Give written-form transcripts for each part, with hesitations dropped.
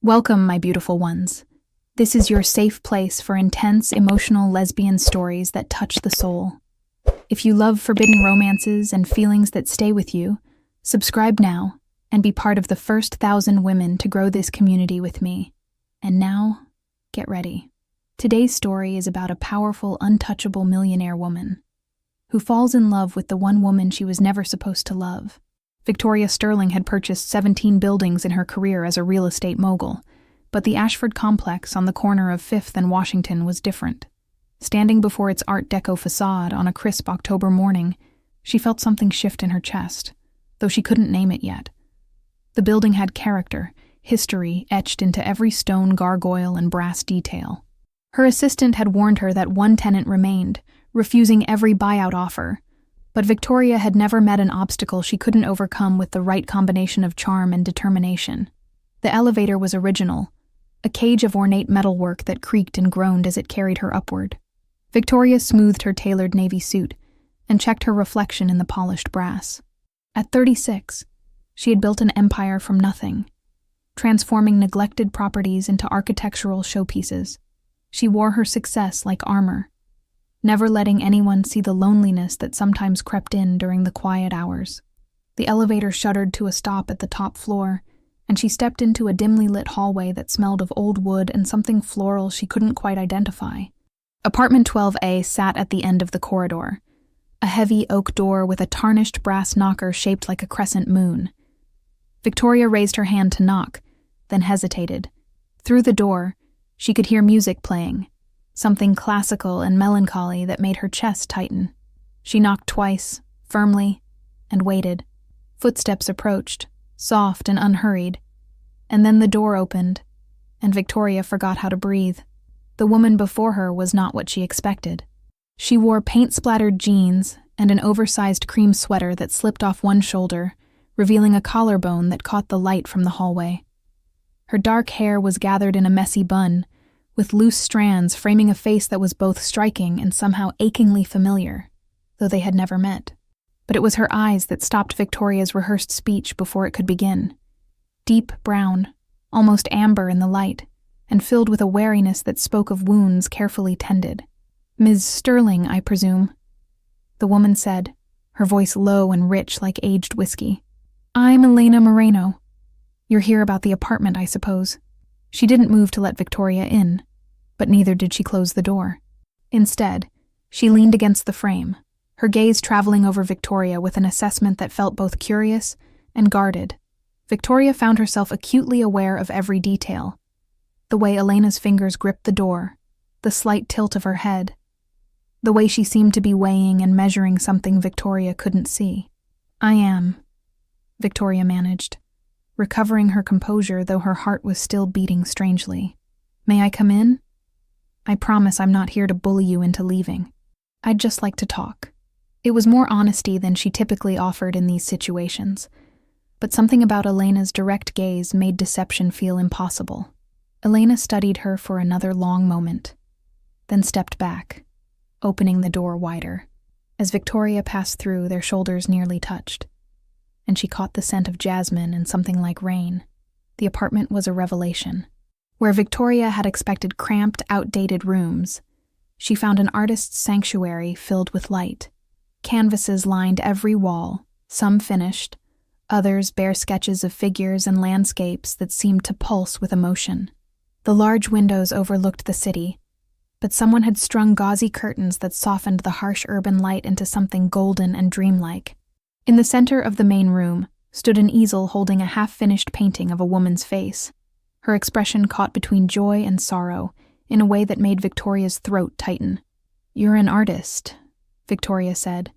Welcome, my beautiful ones. This is your safe place for intense, emotional lesbian stories that touch the soul. If you love forbidden romances and feelings that stay with you, subscribe now and be part of the first 1,000 women to grow this community with me. And now, get ready. Today's story is about a powerful, untouchable millionaire woman who falls in love with the one woman she was never supposed to love. Victoria Sterling had purchased 17 buildings in her career as a real estate mogul, but the Ashford complex on the corner of 5th and Washington was different. Standing before its Art Deco facade on a crisp October morning, she felt something shift in her chest, though she couldn't name it yet. The building had character, history etched into every stone gargoyle and brass detail. Her assistant had warned her that one tenant remained, refusing every buyout offer, but Victoria had never met an obstacle she couldn't overcome with the right combination of charm and determination. The elevator was original, a cage of ornate metalwork that creaked and groaned as it carried her upward. Victoria smoothed her tailored navy suit and checked her reflection in the polished brass. At 36, she had built an empire from nothing, transforming neglected properties into architectural showpieces. She wore her success like armor, never letting anyone see the loneliness that sometimes crept in during the quiet hours. The elevator shuddered to a stop at the top floor, and she stepped into a dimly lit hallway that smelled of old wood and something floral she couldn't quite identify. Apartment 12A sat at the end of the corridor, a heavy oak door with a tarnished brass knocker shaped like a crescent moon. Victoria raised her hand to knock, then hesitated. Through the door, she could hear music playing, something classical and melancholy that made her chest tighten. She knocked twice, firmly, and waited. Footsteps approached, soft and unhurried, and then the door opened, and Victoria forgot how to breathe. The woman before her was not what she expected. She wore paint-splattered jeans and an oversized cream sweater that slipped off one shoulder, revealing a collarbone that caught the light from the hallway. Her dark hair was gathered in a messy bun, with loose strands framing a face that was both striking and somehow achingly familiar, though they had never met. But it was her eyes that stopped Victoria's rehearsed speech before it could begin. Deep brown, almost amber in the light, and filled with a wariness that spoke of wounds carefully tended. "Ms. Sterling, I presume," the woman said, her voice low and rich like aged whiskey. "I'm Elena Moreno. You're here about the apartment, I suppose." She didn't move to let Victoria in, but neither did she close the door. Instead, she leaned against the frame, her gaze traveling over Victoria with an assessment that felt both curious and guarded. Victoria found herself acutely aware of every detail. The way Elena's fingers gripped the door, the slight tilt of her head, the way she seemed to be weighing and measuring something Victoria couldn't see. "I am," Victoria managed, recovering her composure though her heart was still beating strangely. "May I come in? I promise I'm not here to bully you into leaving. I'd just like to talk." It was more honesty than she typically offered in these situations, but something about Elena's direct gaze made deception feel impossible. Elena studied her for another long moment, then stepped back, opening the door wider. As Victoria passed through, their shoulders nearly touched, and she caught the scent of jasmine and something like rain. The apartment was a revelation. Where Victoria had expected cramped, outdated rooms, she found an artist's sanctuary filled with light. Canvases lined every wall, some finished, others bare sketches of figures and landscapes that seemed to pulse with emotion. The large windows overlooked the city, but someone had strung gauzy curtains that softened the harsh urban light into something golden and dreamlike. In the center of the main room stood an easel holding a half-finished painting of a woman's face, her expression caught between joy and sorrow in a way that made Victoria's throat tighten. "You're an artist," Victoria said,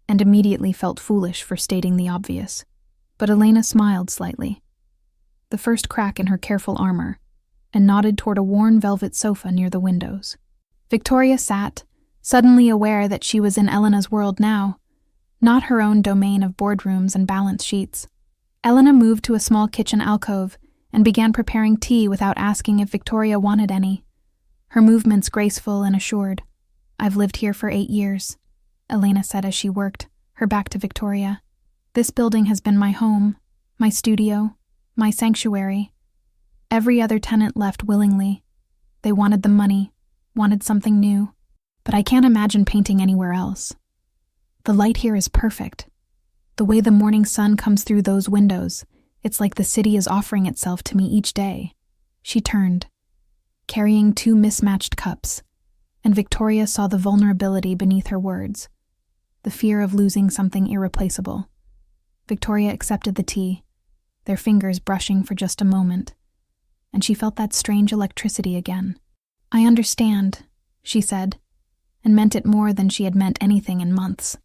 and immediately felt foolish for stating the obvious. But Elena smiled slightly, the first crack in her careful armor, and nodded toward a worn velvet sofa near the windows. Victoria sat, suddenly aware that she was in Elena's world now, not her own domain of boardrooms and balance sheets. Elena moved to a small kitchen alcove and began preparing tea without asking if Victoria wanted any, her movements graceful and assured. "I've lived here for 8 years, Elena said as she worked, her back to Victoria. "This building has been my home, my studio, my sanctuary. Every other tenant left willingly. They wanted the money, wanted something new. But I can't imagine painting anywhere else. The light here is perfect. The way the morning sun comes through those windows, it's like the city is offering itself to me each day. She turned, carrying 2 mismatched cups, and Victoria saw the vulnerability beneath her words, the fear of losing something irreplaceable. Victoria accepted the tea, their fingers brushing for just a moment, and she felt that strange electricity again. "I understand," she said, and meant it more than she had meant anything in months.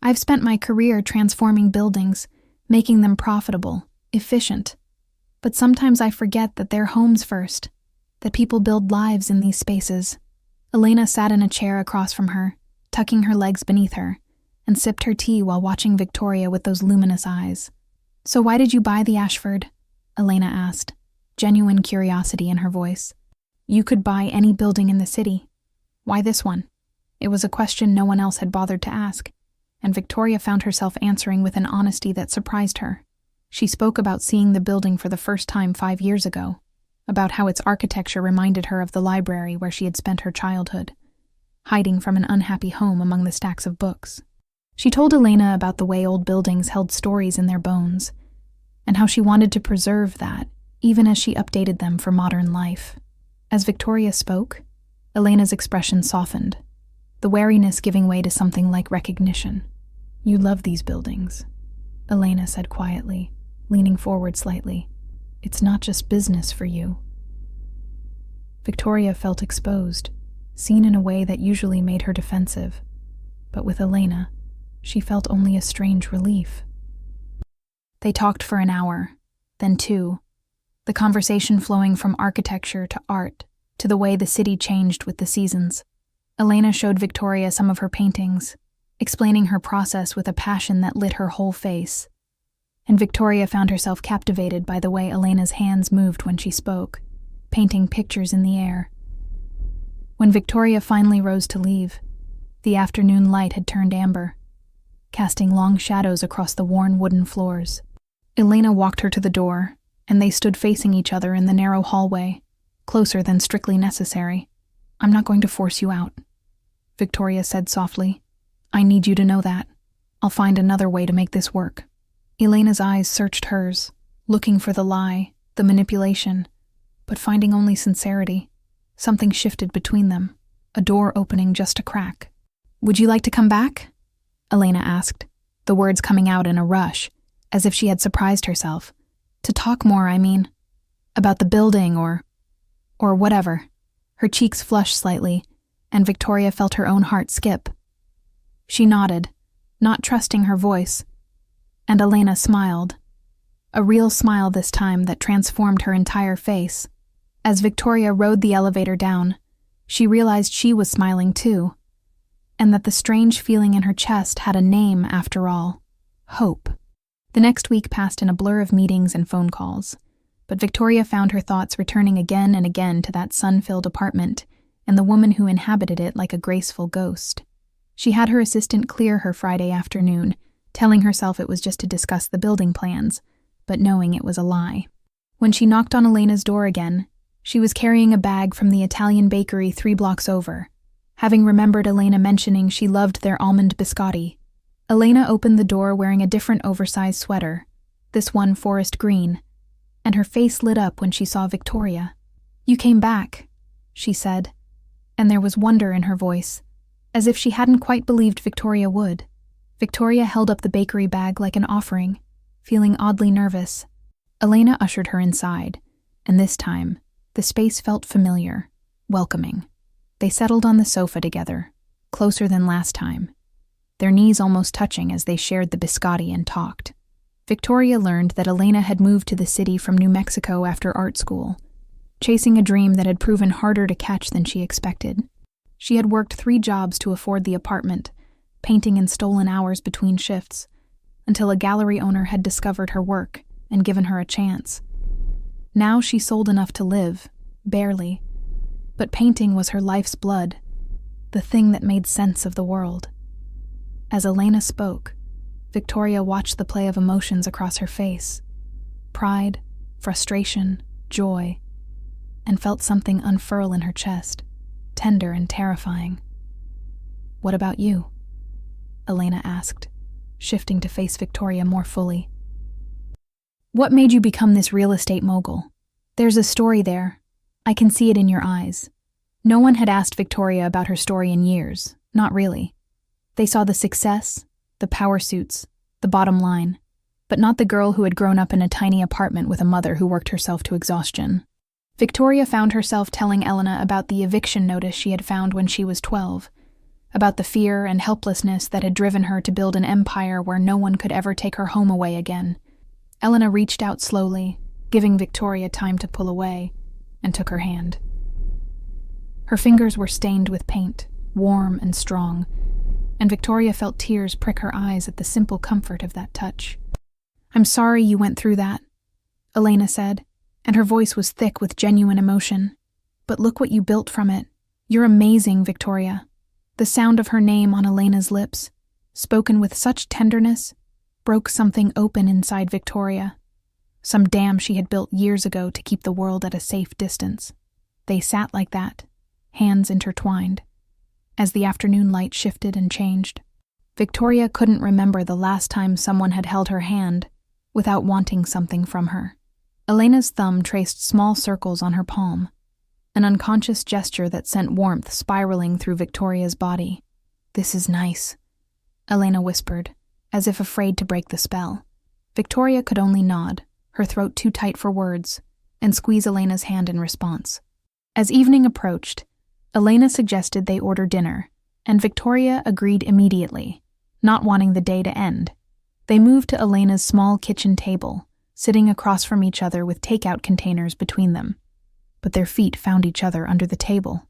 "I've spent my career transforming buildings, making them profitable, efficient. But sometimes I forget that they're homes first, that people build lives in these spaces." Elena sat in a chair across from her, tucking her legs beneath her, and sipped her tea while watching Victoria with those luminous eyes. "So why did you buy the Ashford?" Elena asked, genuine curiosity in her voice. "You could buy any building in the city. Why this one?" It was a question no one else had bothered to ask, and Victoria found herself answering with an honesty that surprised her. She spoke about seeing the building for the first time 5 years ago, about how its architecture reminded her of the library where she had spent her childhood, hiding from an unhappy home among the stacks of books. She told Elena about the way old buildings held stories in their bones, and how she wanted to preserve that, even as she updated them for modern life. As Victoria spoke, Elena's expression softened, the wariness giving way to something like recognition. "You love these buildings," Elena said quietly, leaning forward slightly. "It's not just business for you." Victoria felt exposed, seen in a way that usually made her defensive. But with Elena, she felt only a strange relief. They talked for an hour, then 2, the conversation flowing from architecture to art, to the way the city changed with the seasons. Elena showed Victoria some of her paintings, explaining her process with a passion that lit her whole face. And Victoria found herself captivated by the way Elena's hands moved when she spoke, painting pictures in the air. When Victoria finally rose to leave, the afternoon light had turned amber, casting long shadows across the worn wooden floors. Elena walked her to the door, and they stood facing each other in the narrow hallway, closer than strictly necessary. "I'm not going to force you out," Victoria said softly. "I need you to know that. I'll find another way to make this work." Elena's eyes searched hers, looking for the lie, the manipulation, but finding only sincerity. Something shifted between them, a door opening just a crack. "Would you like to come back?" Elena asked, the words coming out in a rush, as if she had surprised herself. "To talk more, I mean. About the building or whatever." Her cheeks flushed slightly, and Victoria felt her own heart skip. She nodded, not trusting her voice, and Elena smiled. A real smile this time that transformed her entire face. As Victoria rode the elevator down, she realized she was smiling too, and that the strange feeling in her chest had a name after all: hope. The next week passed in a blur of meetings and phone calls, but Victoria found her thoughts returning again and again to that sun-filled apartment and the woman who inhabited it like a graceful ghost. She had her assistant clear her Friday afternoon, telling herself it was just to discuss the building plans, but knowing it was a lie. When she knocked on Elena's door again, she was carrying a bag from the Italian bakery 3 blocks over, having remembered Elena mentioning she loved their almond biscotti. Elena opened the door wearing a different oversized sweater, this one forest green, and her face lit up when she saw Victoria. "You came back," she said, and there was wonder in her voice, as if she hadn't quite believed Victoria would. Victoria held up the bakery bag like an offering, feeling oddly nervous. Elena ushered her inside, and this time, the space felt familiar, welcoming. They settled on the sofa together, closer than last time, their knees almost touching as they shared the biscotti and talked. Victoria learned that Elena had moved to the city from New Mexico after art school, chasing a dream that had proven harder to catch than she expected. She had worked 3 jobs to afford the apartment, painting in stolen hours between shifts, until a gallery owner had discovered her work and given her a chance. Now she sold enough to live, barely, but painting was her life's blood, the thing that made sense of the world. As Elena spoke, Victoria watched the play of emotions across her face: pride, frustration, joy, and felt something unfurl in her chest, tender and terrifying. "What about you?" Elena asked, shifting to face Victoria more fully. "What made you become this real estate mogul? There's a story there. I can see it in your eyes." No one had asked Victoria about her story in years, not really. They saw the success, the power suits, the bottom line, but not the girl who had grown up in a tiny apartment with a mother who worked herself to exhaustion. Victoria found herself telling Elena about the eviction notice she had found when she was 12, about the fear and helplessness that had driven her to build an empire where no one could ever take her home away again. Elena reached out slowly, giving Victoria time to pull away, and took her hand. Her fingers were stained with paint, warm and strong, and Victoria felt tears prick her eyes at the simple comfort of that touch. "I'm sorry you went through that," Elena said, and her voice was thick with genuine emotion. "But look what you built from it. You're amazing, Victoria." The sound of her name on Elena's lips, spoken with such tenderness, broke something open inside Victoria. Some dam she had built years ago to keep the world at a safe distance. They sat like that, hands intertwined. As the afternoon light shifted and changed, Victoria couldn't remember the last time someone had held her hand without wanting something from her. Elena's thumb traced small circles on her palm, an unconscious gesture that sent warmth spiraling through Victoria's body. "This is nice," Elena whispered, as if afraid to break the spell. Victoria could only nod, her throat too tight for words, and squeeze Elena's hand in response. As evening approached, Elena suggested they order dinner, and Victoria agreed immediately, not wanting the day to end. They moved to Elena's small kitchen table, sitting across from each other with takeout containers between them. But their feet found each other under the table,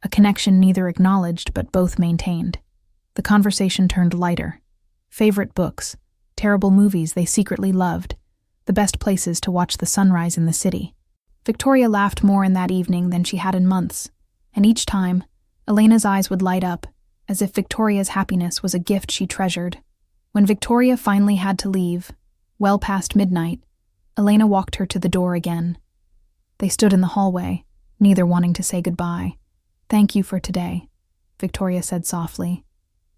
a connection neither acknowledged but both maintained. The conversation turned lighter. Favorite books, terrible movies they secretly loved, the best places to watch the sunrise in the city. Victoria laughed more in that evening than she had in months, and each time, Elena's eyes would light up, as if Victoria's happiness was a gift she treasured. When Victoria finally had to leave, well past midnight, Elena walked her to the door again. They stood in the hallway, neither wanting to say goodbye. "Thank you for today," Victoria said softly,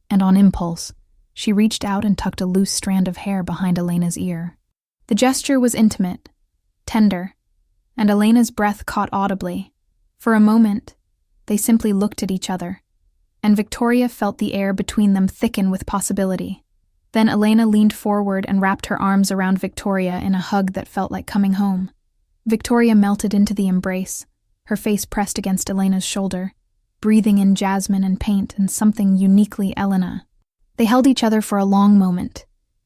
and on impulse, she reached out and tucked a loose strand of hair behind Elena's ear. The gesture was intimate, tender, and Elena's breath caught audibly. For a moment, they simply looked at each other, and Victoria felt the air between them thicken with possibility. Then Elena leaned forward and wrapped her arms around Victoria in a hug that felt like coming home. Victoria melted into the embrace, her face pressed against Elena's shoulder, breathing in jasmine and paint and something uniquely Elena. They held each other for a long moment,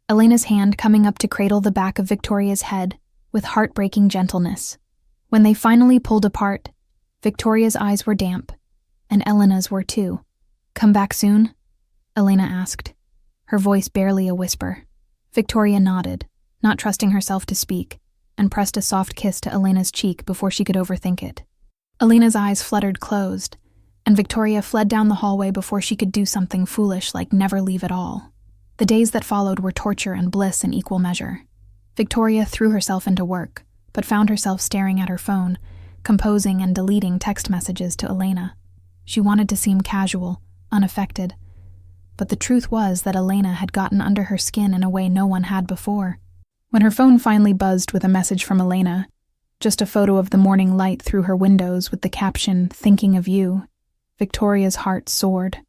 Elena's hand coming up to cradle the back of Victoria's head with heartbreaking gentleness. When they finally pulled apart, Victoria's eyes were damp, and Elena's were too. "Come back soon?" Elena asked, her voice barely a whisper. Victoria nodded, not trusting herself to speak, and pressed a soft kiss to Elena's cheek before she could overthink it. Elena's eyes fluttered closed, and Victoria fled down the hallway before she could do something foolish like never leave at all. The days that followed were torture and bliss in equal measure. Victoria threw herself into work, but found herself staring at her phone, composing and deleting text messages to Elena. She wanted to seem casual, unaffected, but the truth was that Elena had gotten under her skin in a way no one had before. When her phone finally buzzed with a message from Elena, just a photo of the morning light through her windows with the caption, "Thinking of you," Victoria's heart soared.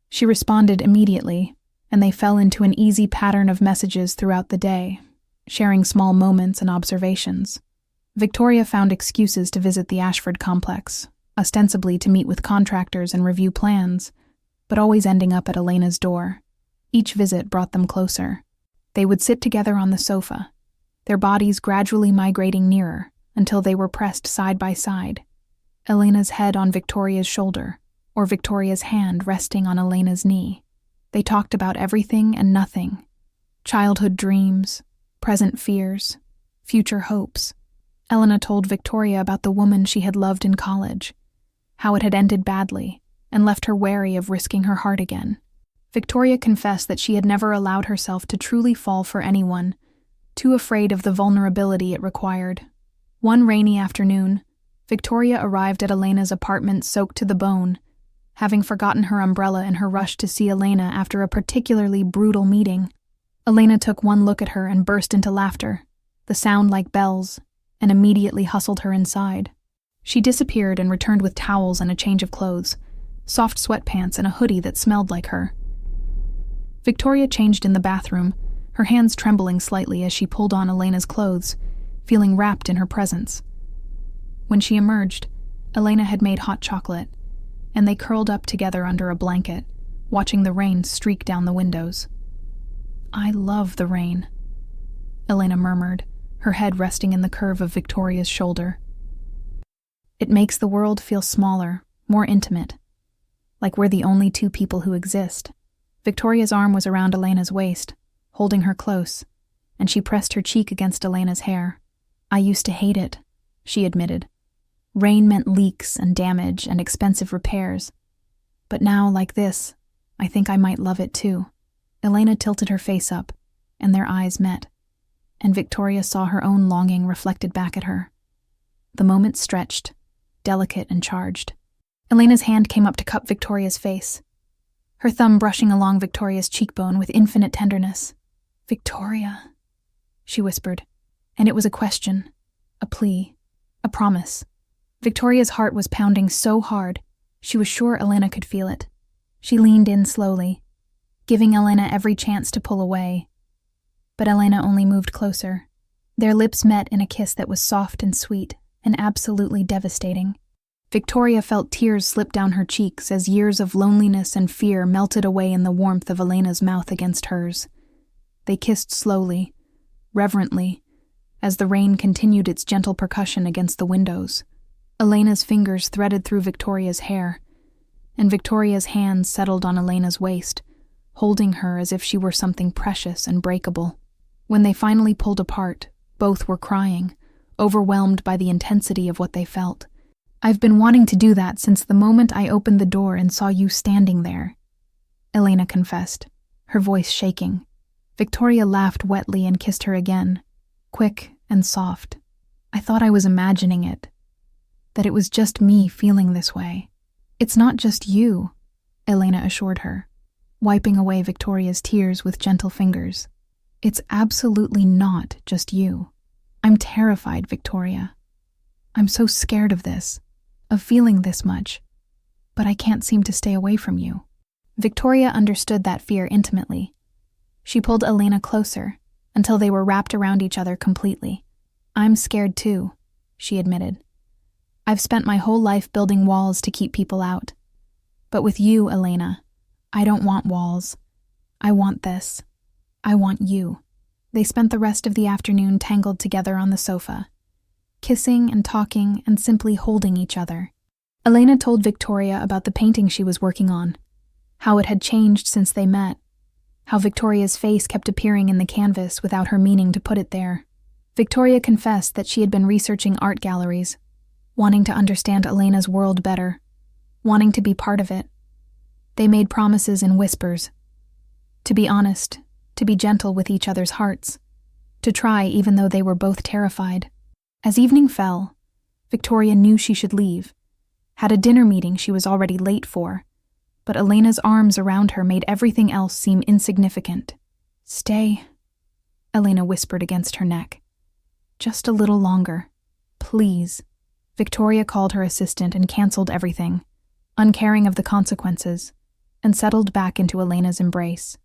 She responded immediately, and they fell into an easy pattern of messages throughout the day, sharing small moments and observations. Victoria found excuses to visit the Ashford complex, ostensibly to meet with contractors and review plans, but always ending up at Elena's door. Each visit brought them closer. They would sit together on the sofa, their bodies gradually migrating nearer until they were pressed side by side, Elena's head on Victoria's shoulder, or Victoria's hand resting on Elena's knee. They talked about everything and nothing: childhood dreams, present fears, future hopes. Elena told Victoria about the woman she had loved in college, how it had ended badly and left her wary of risking her heart again. Victoria confessed that she had never allowed herself to truly fall for anyone, too afraid of the vulnerability it required. One rainy afternoon, Victoria arrived at Elena's apartment soaked to the bone, having forgotten her umbrella in her rush to see Elena after a particularly brutal meeting. Elena took one look at her and burst into laughter, the sound like bells, and immediately hustled her inside. She disappeared and returned with towels and a change of clothes, soft sweatpants and a hoodie that smelled like her. Victoria changed in the bathroom, her hands trembling slightly as she pulled on Elena's clothes, feeling wrapped in her presence. When she emerged, Elena had made hot chocolate, and they curled up together under a blanket, watching the rain streak down the windows. "I love the rain," Elena murmured, her head resting in the curve of Victoria's shoulder. "It makes the world feel smaller, more intimate, like we're the only two people who exist." Victoria's arm was around Elena's waist, holding her close, and she pressed her cheek against Elena's hair. "I used to hate it," she admitted. "Rain meant leaks and damage and expensive repairs. But now, like this, I think I might love it too." Elena tilted her face up, and their eyes met, and Victoria saw her own longing reflected back at her. The moment stretched, delicate and charged. Elena's hand came up to cup Victoria's face, her thumb brushing along Victoria's cheekbone with infinite tenderness. "Victoria," she whispered, and it was a question, a plea, a promise. Victoria's heart was pounding so hard, she was sure Elena could feel it. She leaned in slowly, giving Elena every chance to pull away. But Elena only moved closer. Their lips met in a kiss that was soft and sweet, and absolutely devastating. Victoria felt tears slip down her cheeks as years of loneliness and fear melted away in the warmth of Elena's mouth against hers. They kissed slowly, reverently, as the rain continued its gentle percussion against the windows. Elena's fingers threaded through Victoria's hair, and Victoria's hands settled on Elena's waist, holding her as if she were something precious and breakable. When they finally pulled apart, both were crying, overwhelmed by the intensity of what they felt. "I've been wanting to do that since the moment I opened the door and saw you standing there," Elena confessed, her voice shaking. Victoria laughed wetly and kissed her again, quick and soft. "I thought I was imagining it, that it was just me feeling this way." "It's not just you," Elena assured her, wiping away Victoria's tears with gentle fingers. "It's absolutely not just you. I'm terrified, Victoria. I'm so scared of this, of feeling this much, but I can't seem to stay away from you." Victoria understood that fear intimately. She pulled Elena closer until they were wrapped around each other completely. "I'm scared too," she admitted. "I've spent my whole life building walls to keep people out. But with you, Elena, I don't want walls. I want this. I want you." They spent the rest of the afternoon tangled together on the sofa, kissing and talking and simply holding each other. Elena told Victoria about the painting she was working on, how it had changed since they met, how Victoria's face kept appearing in the canvas without her meaning to put it there. Victoria confessed that she had been researching art galleries, wanting to understand Elena's world better, wanting to be part of it. They made promises in whispers, to be honest, to be gentle with each other's hearts, to try even though they were both terrified. As evening fell, Victoria knew she should leave, had a dinner meeting she was already late for, but Elena's arms around her made everything else seem insignificant. "Stay," Elena whispered against her neck. "Just a little longer, please." Victoria called her assistant and canceled everything, uncaring of the consequences, and settled back into Elena's embrace.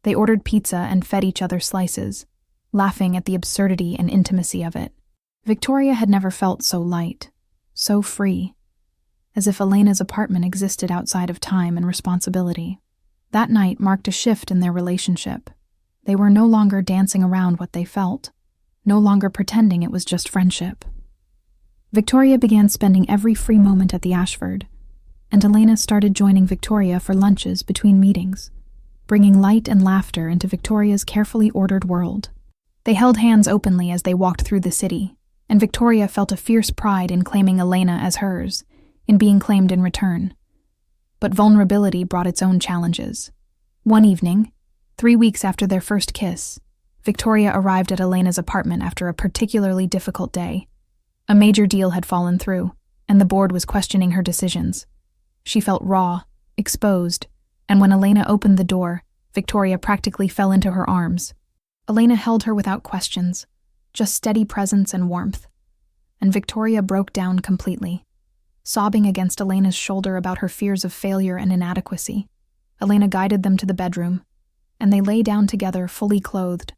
They ordered pizza and fed each other slices, laughing at the absurdity and intimacy of it. Victoria had never felt so light, so free, as if Elena's apartment existed outside of time and responsibility. That night marked a shift in their relationship. They were no longer dancing around what they felt, no longer pretending it was just friendship. Victoria began spending every free moment at the Ashford, and Elena started joining Victoria for lunches between meetings, bringing light and laughter into Victoria's carefully ordered world. They held hands openly as they walked through the city, and Victoria felt a fierce pride in claiming Elena as hers, in being claimed in return. But vulnerability brought its own challenges. One evening, 3 weeks after their first kiss, Victoria arrived at Elena's apartment after a particularly difficult day. A major deal had fallen through, and the board was questioning her decisions. She felt raw, exposed, and when Elena opened the door, Victoria practically fell into her arms. Elena held her without questions, just steady presence and warmth. And Victoria broke down completely, sobbing against Elena's shoulder about her fears of failure and inadequacy. Elena guided them to the bedroom, and they lay down together fully clothed,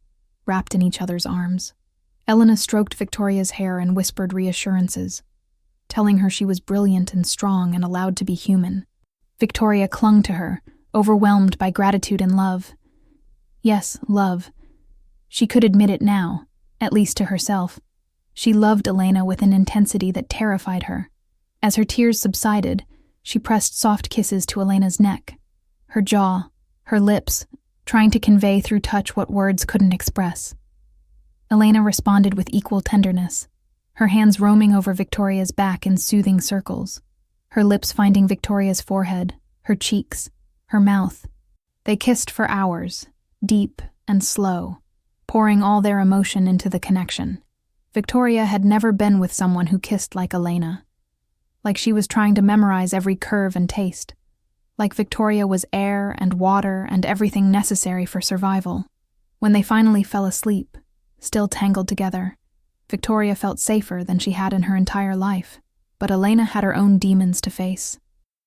wrapped in each other's arms. Elena stroked Victoria's hair and whispered reassurances, telling her she was brilliant and strong and allowed to be human. Victoria clung to her, overwhelmed by gratitude and love. Yes, love. She could admit it now, at least to herself. She loved Elena with an intensity that terrified her. As her tears subsided, she pressed soft kisses to Elena's neck, her jaw, her lips, trying to convey through touch what words couldn't express. Elena responded with equal tenderness, her hands roaming over Victoria's back in soothing circles, her lips finding Victoria's forehead, her cheeks, her mouth. They kissed for hours, deep and slow, pouring all their emotion into the connection. Victoria had never been with someone who kissed like Elena, like she was trying to memorize every curve and taste, like Victoria was air and water and everything necessary for survival. When they finally fell asleep, still tangled together, Victoria felt safer than she had in her entire life, but Elena had her own demons to face.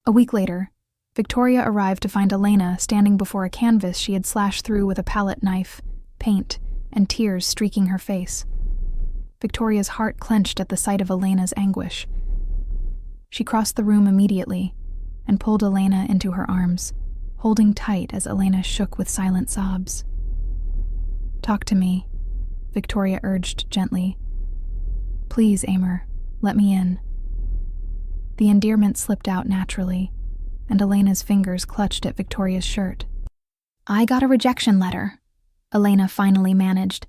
A week later, Victoria arrived to find Elena standing before a canvas she had slashed through with a palette knife, paint, and tears streaking her face. Victoria's heart clenched at the sight of Elena's anguish. She crossed the room immediately and pulled Elena into her arms, holding tight as Elena shook with silent sobs. "Talk to me," Victoria urged gently. "Please, Amor, let me in." The endearment slipped out naturally, and Elena's fingers clutched at Victoria's shirt. "I got a rejection letter," Elena finally managed.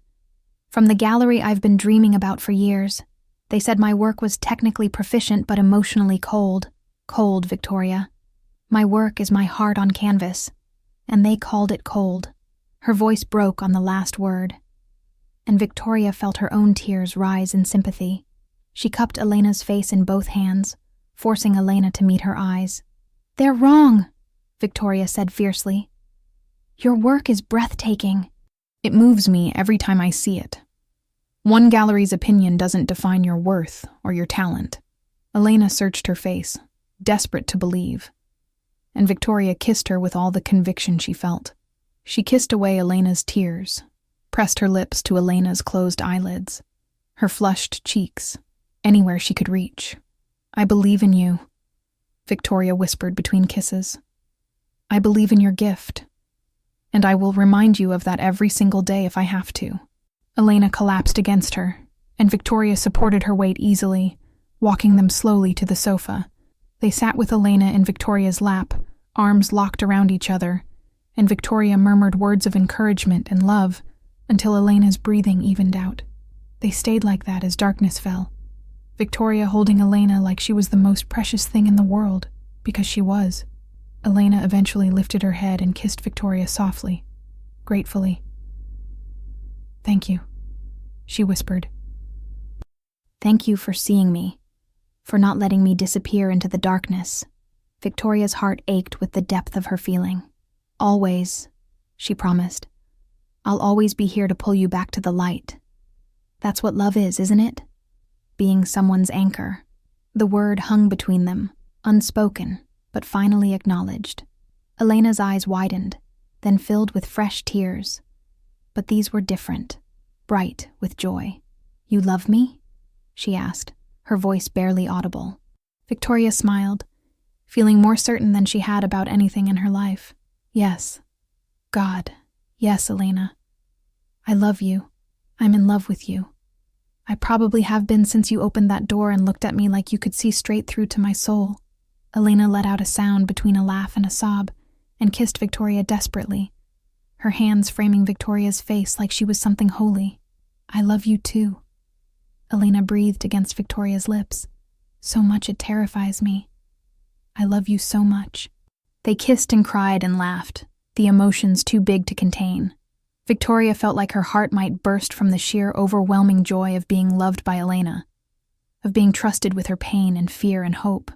"From the gallery I've been dreaming about for years. They said my work was technically proficient but emotionally cold. Cold, Victoria. My work is my heart on canvas, and they called it cold." Her voice broke on the last word, and Victoria felt her own tears rise in sympathy. She cupped Elena's face in both hands, forcing Elena to meet her eyes. "They're wrong," Victoria said fiercely. "Your work is breathtaking." "It moves me every time I see it. One gallery's opinion doesn't define your worth or your talent." Elena searched her face, desperate to believe, and Victoria kissed her with all the conviction she felt. She kissed away Elena's tears, pressed her lips to Elena's closed eyelids, her flushed cheeks, anywhere she could reach. "I believe in you," Victoria whispered between kisses. "I believe in your gift, and I will remind you of that every single day if I have to." Elena collapsed against her, and Victoria supported her weight easily, walking them slowly to the sofa. They sat with Elena in Victoria's lap, arms locked around each other, and Victoria murmured words of encouragement and love until Elena's breathing evened out. They stayed like that as darkness fell, Victoria holding Elena like she was the most precious thing in the world, because she was. Elena eventually lifted her head and kissed Victoria softly, gratefully. "Thank you," she whispered. "Thank you for seeing me, for not letting me disappear into the darkness." Victoria's heart ached with the depth of her feeling. "Always," she promised. "I'll always be here to pull you back to the light. That's what love is, isn't it? Being someone's anchor." The word hung between them, unspoken, but finally acknowledged. Elena's eyes widened, then filled with fresh tears. But these were different, bright with joy. "You love me?" she asked, her voice barely audible. Victoria smiled, feeling more certain than she had about anything in her life. "Yes. God, yes, Elena. I love you. I'm in love with you. I probably have been since you opened that door and looked at me like you could see straight through to my soul." Elena let out a sound between a laugh and a sob, and kissed Victoria desperately, her hands framing Victoria's face like she was something holy. "I love you too," Elena breathed against Victoria's lips. "So much it terrifies me. I love you so much." They kissed and cried and laughed, the emotions too big to contain. Victoria felt like her heart might burst from the sheer overwhelming joy of being loved by Elena. of being trusted with her pain and fear and hope.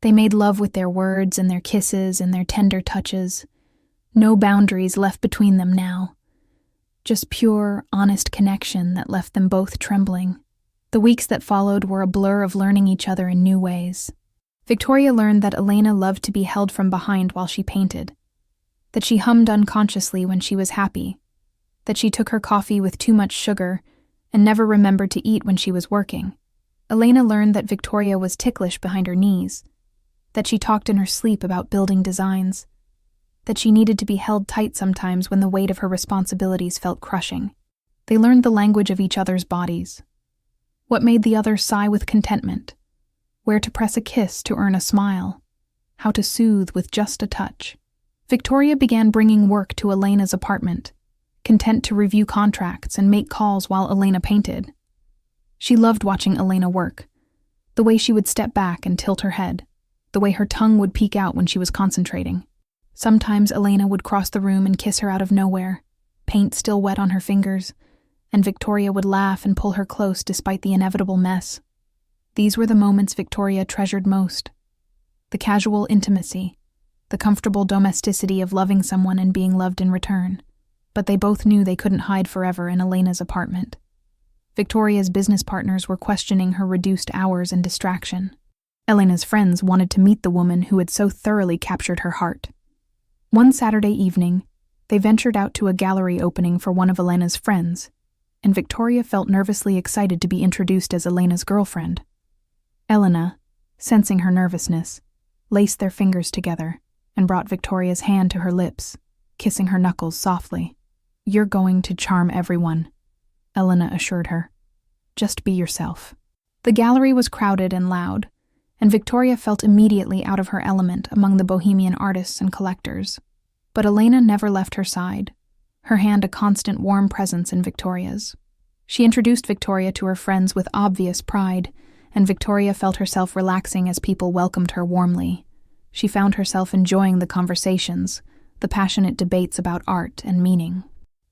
They made love with their words and their kisses and their tender touches. No boundaries left between them now. Just pure, honest connection that left them both trembling. The weeks that followed were a blur of learning each other in new ways. Victoria learned that Elena loved to be held from behind while she painted, that she hummed unconsciously when she was happy, that she took her coffee with too much sugar and never remembered to eat when she was working. Elena learned that Victoria was ticklish behind her knees, that she talked in her sleep about building designs, that she needed to be held tight sometimes when the weight of her responsibilities felt crushing. They learned the language of each other's bodies, what made the other sigh with contentment, where to press a kiss to earn a smile, how to soothe with just a touch. Victoria began bringing work to Elena's apartment, content to review contracts and make calls while Elena painted. She loved watching Elena work, the way she would step back and tilt her head, the way her tongue would peek out when she was concentrating. Sometimes Elena would cross the room and kiss her out of nowhere, paint still wet on her fingers, and Victoria would laugh and pull her close despite the inevitable mess. These were the moments Victoria treasured most. The casual intimacy, the comfortable domesticity of loving someone and being loved in return. But they both knew they couldn't hide forever in Elena's apartment. Victoria's business partners were questioning her reduced hours and distraction. Elena's friends wanted to meet the woman who had so thoroughly captured her heart. One Saturday evening, they ventured out to a gallery opening for one of Elena's friends, and Victoria felt nervously excited to be introduced as Elena's girlfriend. Elena, sensing her nervousness, laced their fingers together and brought Victoria's hand to her lips, kissing her knuckles softly. "You're going to charm everyone," Elena assured her. "Just be yourself." The gallery was crowded and loud, and Victoria felt immediately out of her element among the bohemian artists and collectors. But Elena never left her side, her hand a constant warm presence in Victoria's. She introduced Victoria to her friends with obvious pride, and Victoria felt herself relaxing as people welcomed her warmly. She found herself enjoying the conversations, the passionate debates about art and meaning.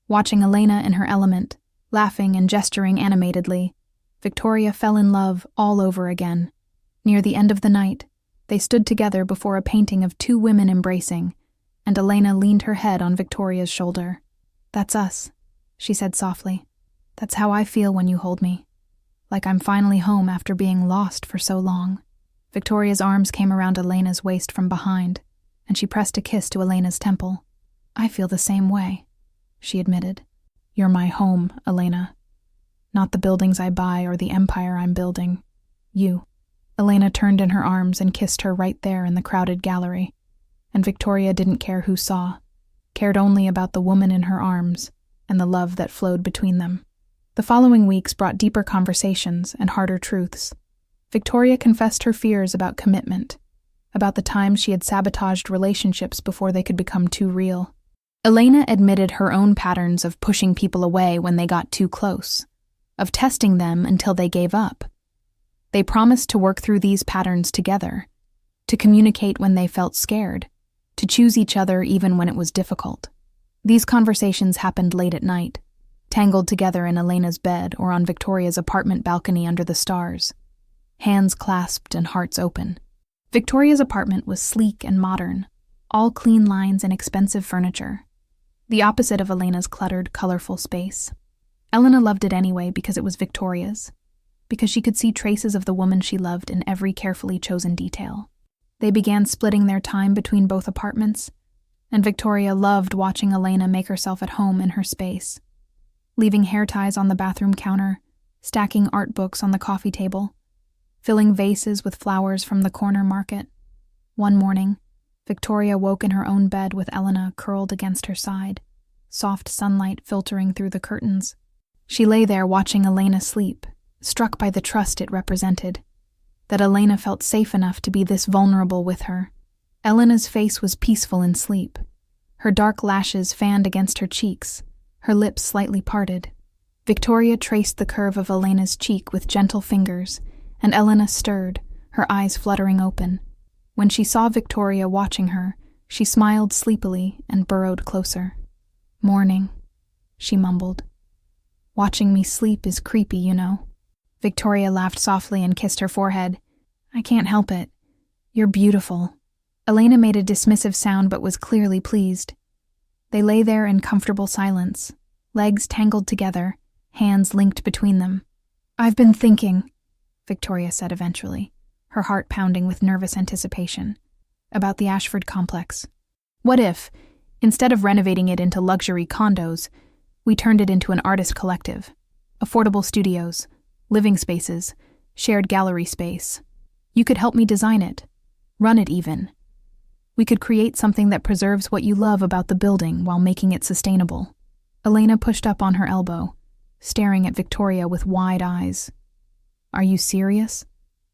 Watching Elena in her element, laughing and gesturing animatedly, Victoria fell in love all over again. Near the end of the night, they stood together before a painting of two women embracing, and Elena leaned her head on Victoria's shoulder. "That's us," she said softly. "That's how I feel when you hold me. Like I'm finally home after being lost for so long." Victoria's arms came around Elena's waist from behind, and she pressed a kiss to Elena's temple. "I feel the same way," she admitted. "You're my home, Elena. Not the buildings I buy or the empire I'm building. You." Elena turned in her arms and kissed her right there in the crowded gallery, and Victoria didn't care who saw, cared only about the woman in her arms and the love that flowed between them. The following weeks brought deeper conversations and harder truths. Victoria confessed her fears about commitment, about the times she had sabotaged relationships before they could become too real. Elena admitted her own patterns of pushing people away when they got too close, of testing them until they gave up. They promised to work through these patterns together, to communicate when they felt scared, to choose each other even when it was difficult. These conversations happened late at night, tangled together in Elena's bed or on Victoria's apartment balcony under the stars, hands clasped and hearts open. Victoria's apartment was sleek and modern, all clean lines and expensive furniture, the opposite of Elena's cluttered, colorful space. Elena loved it anyway because it was Victoria's, because she could see traces of the woman she loved in every carefully chosen detail. They began splitting their time between both apartments, and Victoria loved watching Elena make herself at home in her space, leaving hair ties on the bathroom counter, stacking art books on the coffee table, filling vases with flowers from the corner market. One morning, Victoria woke in her own bed with Elena curled against her side, soft sunlight filtering through the curtains. She lay there watching Elena sleep, struck by the trust it represented, that Elena felt safe enough to be this vulnerable with her. Elena's face was peaceful in sleep, her dark lashes fanned against her cheeks, her lips slightly parted. Victoria traced the curve of Elena's cheek with gentle fingers, and Elena stirred, her eyes fluttering open. When she saw Victoria watching her, she smiled sleepily and burrowed closer. "Morning," she mumbled. "Watching me sleep is creepy, you know." Victoria laughed softly and kissed her forehead. I can't help it. You're beautiful. Elena made a dismissive sound but was clearly pleased. They lay there in comfortable silence, legs tangled together, hands linked between them. I've been thinking, Victoria said eventually, her heart pounding with nervous anticipation, about the Ashford complex. What if, instead of renovating it into luxury condos, we turned it into an artist collective? Affordable studios, living spaces, shared gallery space. You could help me design it, run it even. We could create something that preserves what you love about the building while making it sustainable. Elena pushed up on her elbow, staring at Victoria with wide eyes. Are you serious?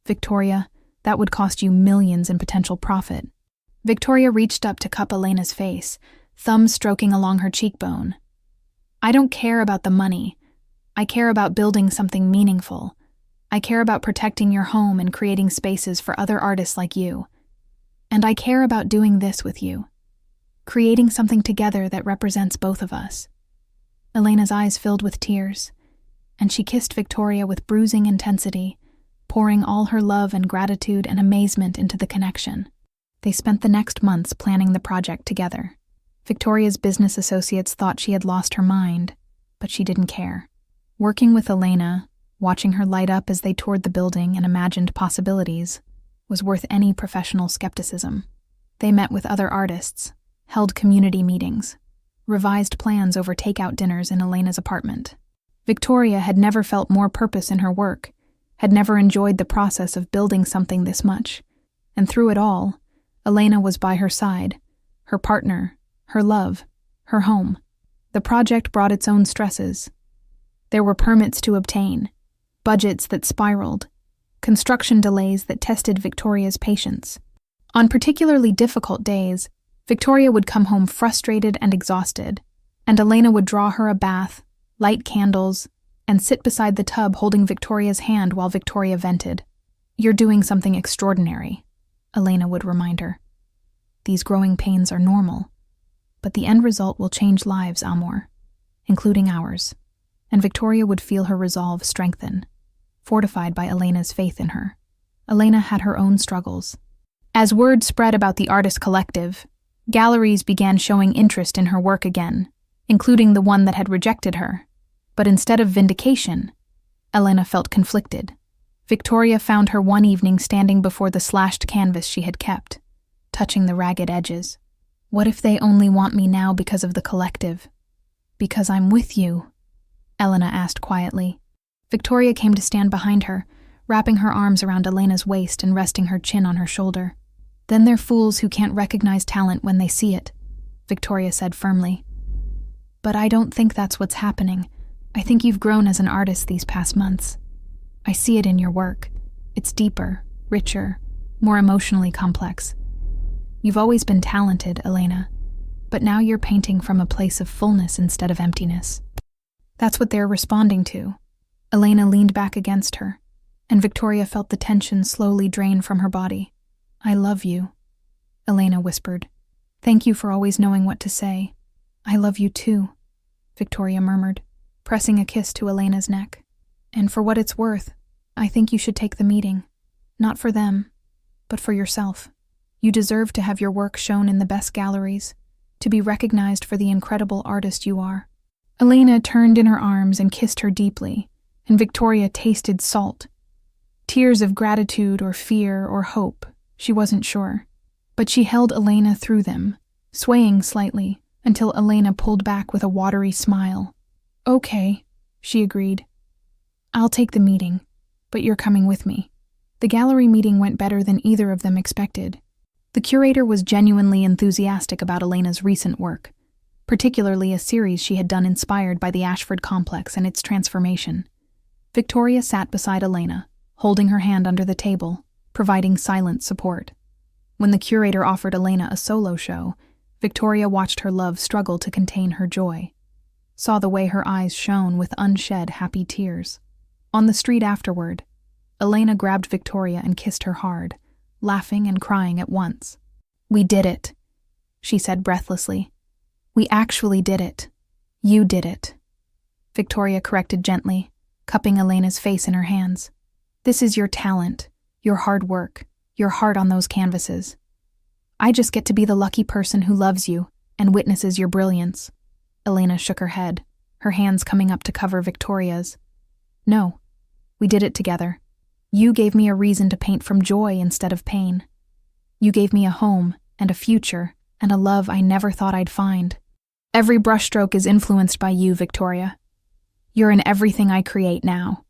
Victoria, that would cost you millions in potential profit. Victoria reached up to cup Elena's face, thumb stroking along her cheekbone. I don't care about the money. I care about building something meaningful. I care about protecting your home and creating spaces for other artists like you. And I care about doing this with you, creating something together that represents both of us. Elena's eyes filled with tears, and she kissed Victoria with bruising intensity, pouring all her love and gratitude and amazement into the connection. They spent the next months planning the project together. Victoria's business associates thought she had lost her mind, but she didn't care. Working with Elena, watching her light up as they toured the building and imagined possibilities, was worth any professional skepticism. They met with other artists, held community meetings, revised plans over takeout dinners in Elena's apartment. Victoria had never felt more purpose in her work, had never enjoyed the process of building something this much, and through it all, Elena was by her side, her partner, her love, her home. The project brought its own stresses. There were permits to obtain, budgets that spiraled, construction delays that tested Victoria's patience. On particularly difficult days, Victoria would come home frustrated and exhausted, and Elena would draw her a bath, light candles, and sit beside the tub holding Victoria's hand while Victoria vented. You're doing something extraordinary, Elena would remind her. These growing pains are normal, but the end result will change lives, Amor, including ours. And Victoria would feel her resolve strengthen, fortified by Elena's faith in her. Elena had her own struggles. As word spread about the artist collective, galleries began showing interest in her work again, including the one that had rejected her. But instead of vindication, Elena felt conflicted. Victoria found her one evening standing before the slashed canvas she had kept, touching the ragged edges. What if they only want me now because of the collective? Because I'm with you? Elena asked quietly. Victoria came to stand behind her, wrapping her arms around Elena's waist and resting her chin on her shoulder. Then they're fools who can't recognize talent when they see it, Victoria said firmly. But I don't think that's what's happening. I think you've grown as an artist these past months. I see it in your work. It's deeper, richer, more emotionally complex. You've always been talented, Elena, but now you're painting from a place of fullness instead of emptiness. That's what they're responding to. Elena leaned back against her, and Victoria felt the tension slowly drain from her body. I love you, Elena whispered. Thank you for always knowing what to say. I love you too, Victoria murmured, pressing a kiss to Elena's neck. And for what it's worth, I think you should take the meeting. Not for them, but for yourself. You deserve to have your work shown in the best galleries, to be recognized for the incredible artist you are. Elena turned in her arms and kissed her deeply, and Victoria tasted salt. Tears of gratitude or fear or hope, she wasn't sure. But she held Elena through them, swaying slightly, until Elena pulled back with a watery smile. Okay, she agreed. I'll take the meeting, but you're coming with me. The gallery meeting went better than either of them expected. The curator was genuinely enthusiastic about Elena's recent work, particularly a series she had done inspired by the Ashford complex and its transformation. Victoria sat beside Elena, holding her hand under the table, providing silent support. When the curator offered Elena a solo show, Victoria watched her love struggle to contain her joy, saw the way her eyes shone with unshed happy tears. On the street afterward, Elena grabbed Victoria and kissed her hard, laughing and crying at once. We did it, she said breathlessly. We actually did it. You did it. Victoria corrected gently. cupping Elena's face in her hands. "This is your talent, your hard work, your heart on those canvases. I just get to be the lucky person who loves you and witnesses your brilliance." Elena shook her head, her hands coming up to cover Victoria's. "No, we did it together. You gave me a reason to paint from joy instead of pain. You gave me a home and a future and a love I never thought I'd find. Every brushstroke is influenced by you, Victoria. You're in everything I create now."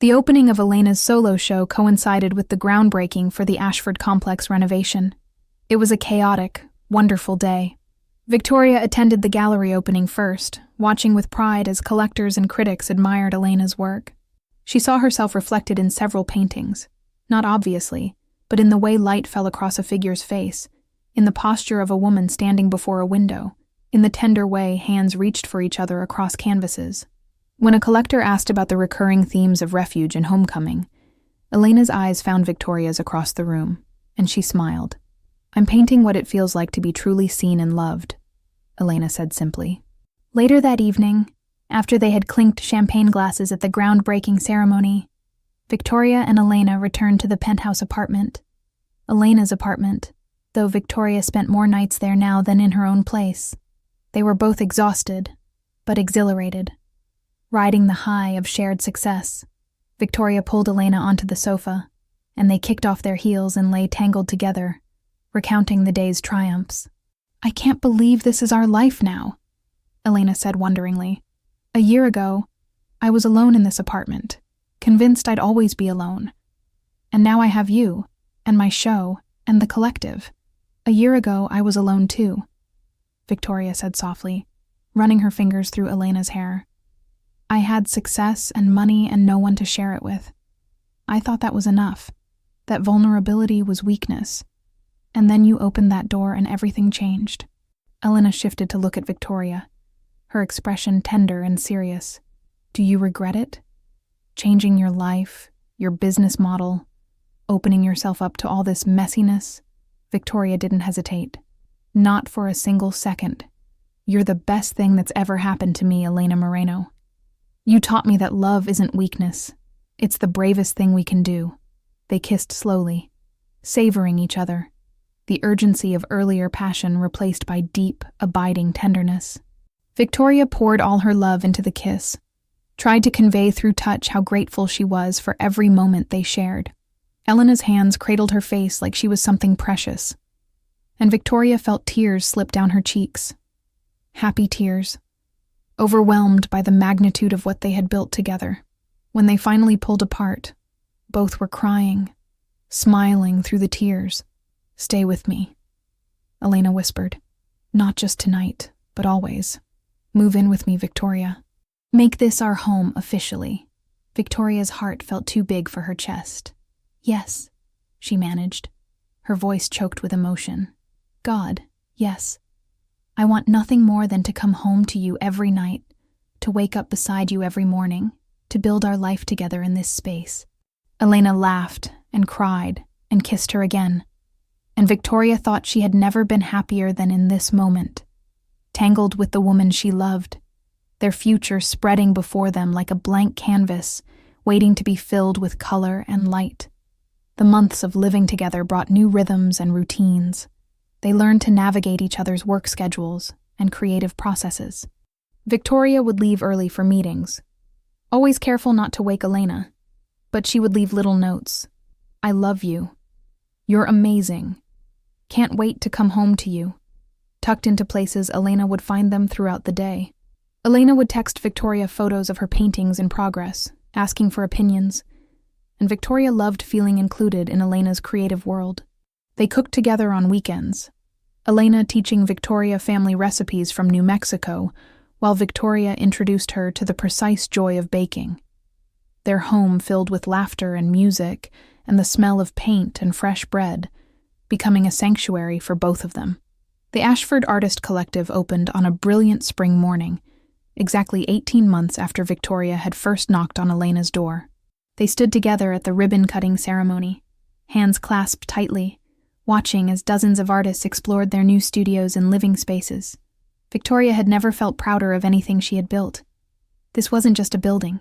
The opening of Elena's solo show coincided with the groundbreaking for the Ashford Complex renovation. It was a chaotic, wonderful day. Victoria attended the gallery opening first, watching with pride as collectors and critics admired Elena's work. She saw herself reflected in several paintings, not obviously, but in the way light fell across a figure's face, in the posture of a woman standing before a window, in the tender way hands reached for each other across canvases. When a collector asked about the recurring themes of refuge and homecoming, Elena's eyes found Victoria's across the room, and she smiled. "I'm painting what it feels like to be truly seen and loved," Elena said simply. Later that evening, after they had clinked champagne glasses at the groundbreaking ceremony, Victoria and Elena returned to the penthouse apartment. Elena's apartment, though Victoria spent more nights there now than in her own place. They were both exhausted, but exhilarated. Riding the high of shared success, Victoria pulled Elena onto the sofa, and they kicked off their heels and lay tangled together, recounting the day's triumphs. "I can't believe this is our life now," Elena said wonderingly. "A year ago, I was alone in this apartment, convinced I'd always be alone. And now I have you, and my show, and the collective. A year ago, I was alone too," Victoria said softly, running her fingers through Elena's hair. "I had success and money and no one to share it with. I thought that was enough, that vulnerability was weakness. And then you opened that door and everything changed." Elena shifted to look at Victoria, her expression tender and serious. "Do you regret it? Changing your life, your business model, opening yourself up to all this messiness?" Victoria didn't hesitate. "Not for a single second. You're the best thing that's ever happened to me, Elena Moreno. You taught me that love isn't weakness. It's the bravest thing we can do." They kissed slowly, savoring each other, the urgency of earlier passion replaced by deep, abiding tenderness. Victoria poured all her love into the kiss, tried to convey through touch how grateful she was for every moment they shared. Elena's hands cradled her face like she was something precious, and Victoria felt tears slip down her cheeks. Happy tears, overwhelmed by the magnitude of what they had built together. When they finally pulled apart, both were crying, smiling through the tears. "Stay with me," Elena whispered. "Not just tonight, but always. Move in with me, Victoria. Make this our home officially." Victoria's heart felt too big for her chest. "Yes," she managed, her voice choked with emotion. "God, yes. I want nothing more than to come home to you every night, to wake up beside you every morning, to build our life together in this space." Elena laughed and cried and kissed her again, and Victoria thought she had never been happier than in this moment, tangled with the woman she loved, their future spreading before them like a blank canvas, waiting to be filled with color and light. The months of living together brought new rhythms and routines. They learned to navigate each other's work schedules and creative processes. Victoria would leave early for meetings, always careful not to wake Elena, but she would leave little notes. "I love you. You're amazing. Can't wait to come home to you." Tucked into places Elena would find them throughout the day. Elena would text Victoria photos of her paintings in progress, asking for opinions, and Victoria loved feeling included in Elena's creative world. They cooked together on weekends, Elena teaching Victoria family recipes from New Mexico, while Victoria introduced her to the precise joy of baking. Their home filled with laughter and music and the smell of paint and fresh bread, becoming a sanctuary for both of them. The Ashford Artist Collective opened on a brilliant spring morning, exactly 18 months after Victoria had first knocked on Elena's door. They stood together at the ribbon-cutting ceremony, hands clasped tightly, watching as dozens of artists explored their new studios and living spaces. Victoria had never felt prouder of anything she had built. This wasn't just a building.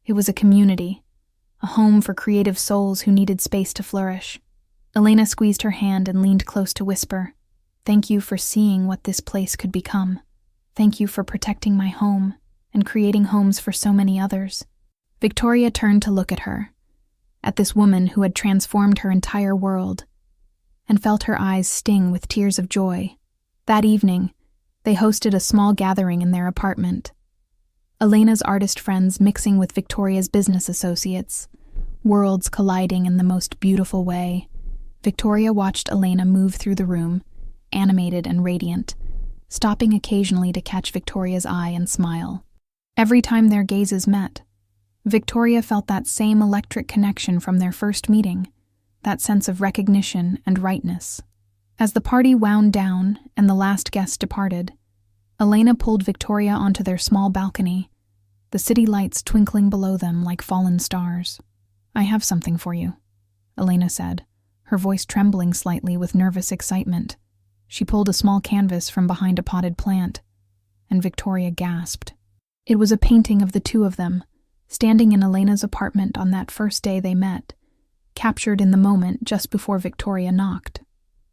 It was a community, a home for creative souls who needed space to flourish. Elena squeezed her hand and leaned close to whisper, "Thank you for seeing what this place could become. Thank you for protecting my home and creating homes for so many others." Victoria turned to look at her, at this woman who had transformed her entire world, and felt her eyes sting with tears of joy. That evening, they hosted a small gathering in their apartment. Elena's artist friends mixing with Victoria's business associates, worlds colliding in the most beautiful way. Victoria watched Elena move through the room, animated and radiant, stopping occasionally to catch Victoria's eye and smile. Every time their gazes met, Victoria felt that same electric connection from their first meeting, that sense of recognition and rightness. As the party wound down and the last guest departed, Elena pulled Victoria onto their small balcony, the city lights twinkling below them like fallen stars. "I have something for you," Elena said, her voice trembling slightly with nervous excitement. She pulled a small canvas from behind a potted plant, and Victoria gasped. It was a painting of the two of them, standing in Elena's apartment on that first day they met, captured in the moment just before Victoria knocked.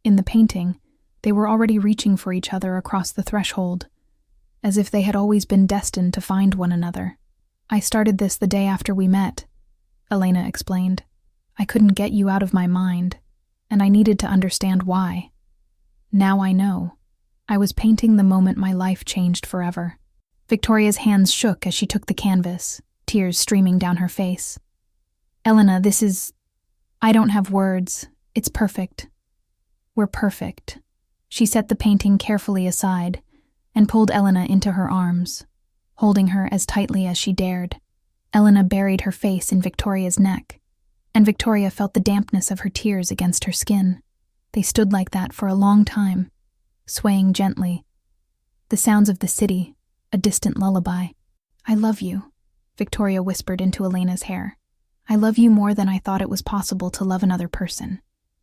In the painting, they were already reaching for each other across the threshold, as if they had always been destined to find one another. "I started this the day after we met," Elena explained. "I couldn't get you out of my mind, and I needed to understand why. Now I know. I was painting the moment my life changed forever." Victoria's hands shook as she took the canvas, tears streaming down her face. "Elena, I don't have words. It's perfect. We're perfect." She set the painting carefully aside and pulled Elena into her arms, holding her as tightly as she dared. Elena buried her face in Victoria's neck, and Victoria felt the dampness of her tears against her skin. They stood like that for a long time, swaying gently. The sounds of the city, a distant lullaby. "I love you," Victoria whispered into Elena's hair. "I love you more than I thought it was possible to love another person.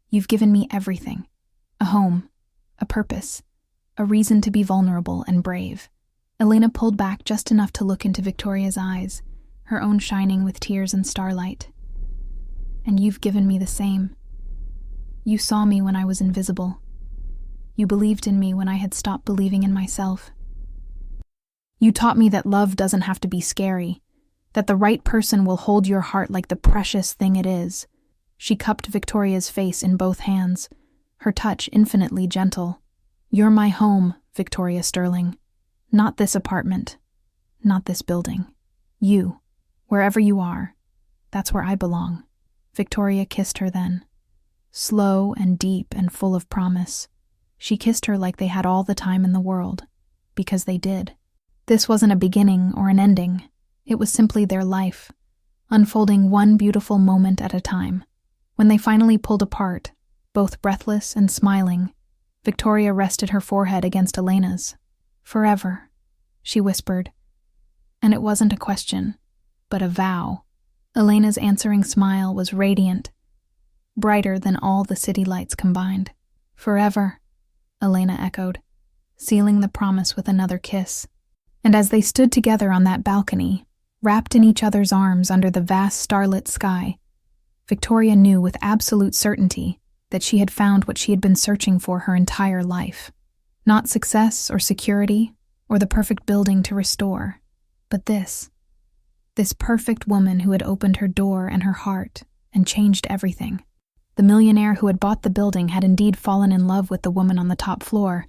You've given me everything. A home, a purpose, a reason to be vulnerable and brave." Elena pulled back just enough to look into Victoria's eyes, her own shining with tears and starlight. "And you've given me the same. You saw me when I was invisible. You believed in me when I had stopped believing in myself. You taught me that love doesn't have to be scary, that the right person will hold your heart like the precious thing it is." She cupped Victoria's face in both hands, her touch infinitely gentle. "You're my home, Victoria Sterling. Not this apartment, not this building. You, wherever you are, that's where I belong." Victoria kissed her then, slow and deep and full of promise. She kissed her like they had all the time in the world, because they did. This wasn't a beginning or an ending. It was simply their life, unfolding one beautiful moment at a time. When they finally pulled apart, both breathless and smiling, Victoria rested her forehead against Elena's. "Forever," she whispered. And it wasn't a question, but a vow. Elena's answering smile was radiant, brighter than all the city lights combined. "Forever," Elena echoed, sealing the promise with another kiss. And as they stood together on that balcony, wrapped in each other's arms under the vast starlit sky, Victoria knew with absolute certainty that she had found what she had been searching for her entire life. Not success or security or the perfect building to restore, but this perfect woman who had opened her door and her heart and changed everything. The millionaire who had bought the building had indeed fallen in love with the woman on the top floor,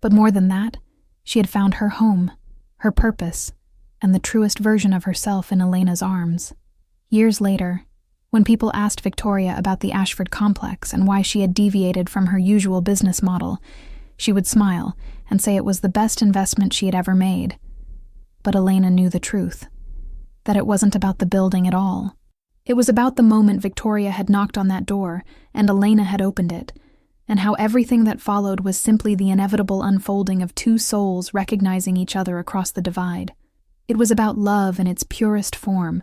but more than that, she had found her home, her purpose, and the truest version of herself in Elena's arms. Years later, when people asked Victoria about the Ashford complex and why she had deviated from her usual business model, she would smile and say it was the best investment she had ever made. But Elena knew the truth, that it wasn't about the building at all. It was about the moment Victoria had knocked on that door and Elena had opened it, and how everything that followed was simply the inevitable unfolding of two souls recognizing each other across the divide. It was about love in its purest form,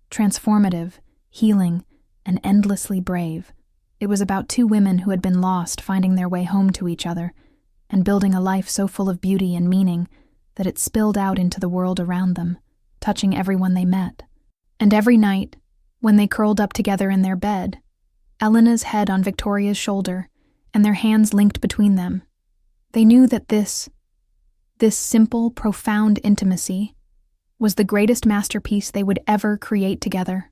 transformative, healing, and endlessly brave. It was about two women who had been lost finding their way home to each other, and building a life so full of beauty and meaning that it spilled out into the world around them, touching everyone they met. And every night, when they curled up together in their bed, Elena's head on Victoria's shoulder and their hands linked between them, they knew that this simple, profound intimacy was the greatest masterpiece they would ever create together.